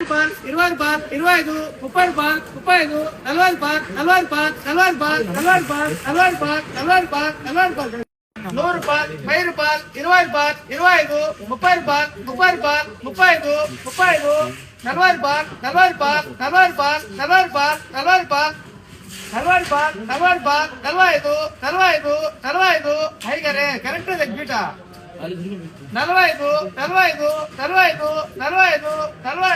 20 bar 25 30 bar 35 40 bar 40 bar 40 bar 40 bar 40 bar 40 bar 40 bar 100 bar 1000 bar 20 bar 25 30 bar 30 bar 35 35 40 bar 40 bar 40 bar 40 bar 40 bar 40 bar 40 bar 45 45 45 హైగరే correct దగ్గర 45 45 45 45 45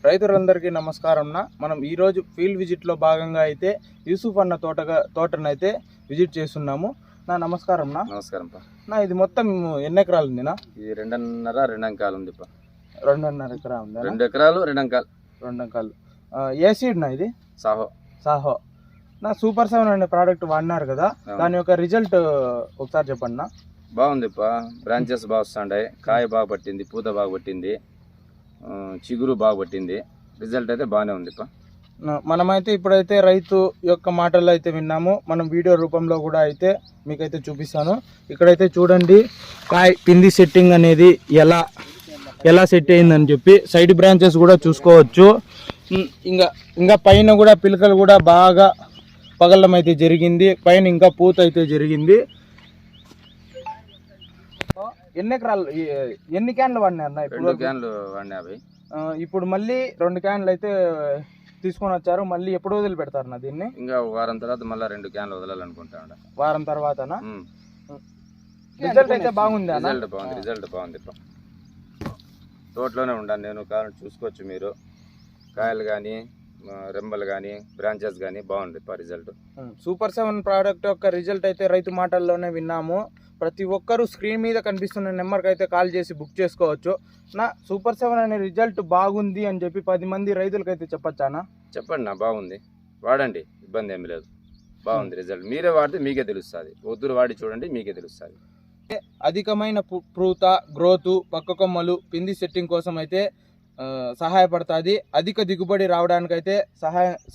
రైతులందరికీ నమస్కారం. మనం ఈరోజు field విజిట్లో భాగంగా అయితే యూసుఫ్ అన్న తోటనైతే విజిట్ చేస్తున్నాము. నమస్కారం. నమస్కారం ఇది మొత్తం ఎన్ని ఎకరాలు ఉందినా? ఇది 2.5 ఎకరాలు ఉంది. 2.5 ఎకరా ఉంది. 2 ఎకరాలు 2 అంకాలు. ఏ సీడ్ ఇది? సాహో. సూపర్ 7 అనే ప్రోడక్ట్ వాడినారు కదా, దాని యొక్క రిజల్ట్ ఒకసారి చెప్పండి. బాగుంది. బ్రాంచెస్ బాగా వస్తున్నాయి, కాయ బాగా పట్టింది, పూత బాగా పట్టింది, చిగురు బాగా పట్టింది. రిజల్ట్ అయితే బాగానే ఉంది. మనమైతే ఇప్పుడైతే రైతు యొక్క మాటల్లో అయితే విన్నాము. మనం వీడియో రూపంలో కూడా అయితే మీకైతే చూపిస్తాను. ఇక్కడైతే చూడండి పిండి సెట్టింగ్ అనేది ఎలా సెట్ అయిందని చెప్పి సైడ్ బ్రాంచెస్ కూడా చూసుకోవచ్చు. ఇంకా పైన కూడా పిలకలు కూడా బాగా పగలడం అయితే జరిగింది. పైన ఇంకా పూత అయితే జరిగింది. ఎన్ని ఎకరాలు ఎన్ని క్యాన్లు వాడినారు? 2 క్యాన్లు వాడినాయి. ఇప్పుడు మళ్ళీ 2 క్యాన్లు అయితే తీసుకొని వచ్చారు. మళ్ళీ ఎప్పుడు వదిలి పెడతారు దీన్ని? ఇంకా వారం తర్వాత మళ్ళీ 2 క్యాన్లు వదలాలనుకుంటాను. వారం తర్వాతనా? రిజల్ట్ అయితే బాగుంది. రిజల్ట్ బాగుంది. తోటలోనే ఉండాను నేను, కారణం చూసుకోవచ్చు మీరు. కాయలు కానీ రెమ్మలు కానీ బ్రాంచెస్ కానీ బాగుంది రిజల్ట్. సూపర్ 7 ప్రోడక్ట్ యొక్క రిజల్ట్ అయితే రైతు మాటల్లోనే విన్నాము. ప్రతి ఒక్కరూ స్క్రీన్ మీద కనిపిస్తున్న నెంబర్కి అయితే కాల్ చేసి బుక్ చేసుకోవచ్చు. సూపర్ 7 అనే రిజల్ట్ బాగుంది అని చెప్పి 10 మంది రైతులకైతే చెప్పచ్చానా? చెప్పండి. బాగుంది, వాడండి, ఇబ్బంది ఏమి లేదు. బాగుంది రిజల్ట్. మీరే వాడితే మీకే తెలుస్తుంది. ఒత్తులు వాడి చూడండి, మీకే తెలుస్తుంది. అధికమైన పూత, గ్రోత్, పక్క కొమ్మలు, పిండి సెట్టింగ్ కోసం అయితే సహాయపడుతుంది. అధిక దిగుబడి రావడానికైతే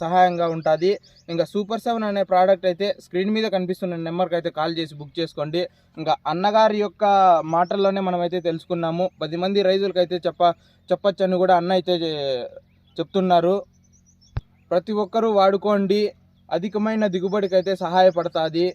సహాయంగా ఉంటుంది. ఇంకా సూపర్ 7 అనే ప్రోడక్ట్ అయితే స్క్రీన్ మీద కనిపిస్తున్న నెంబర్కి అయితే కాల్ చేసి బుక్ చేసుకోండి. ఇంకా అన్నగారి యొక్క మాటల్లోనే మనమైతే తెలుసుకున్నాము. 10 మంది రైతులకైతే చెప్పచ్చని కూడా అన్న అయితే చెప్తున్నారు. ప్రతి ఒక్కరూ వాడుకోండి, అధికమైన దిగుబడికి అయితే సహాయపడుతుంది.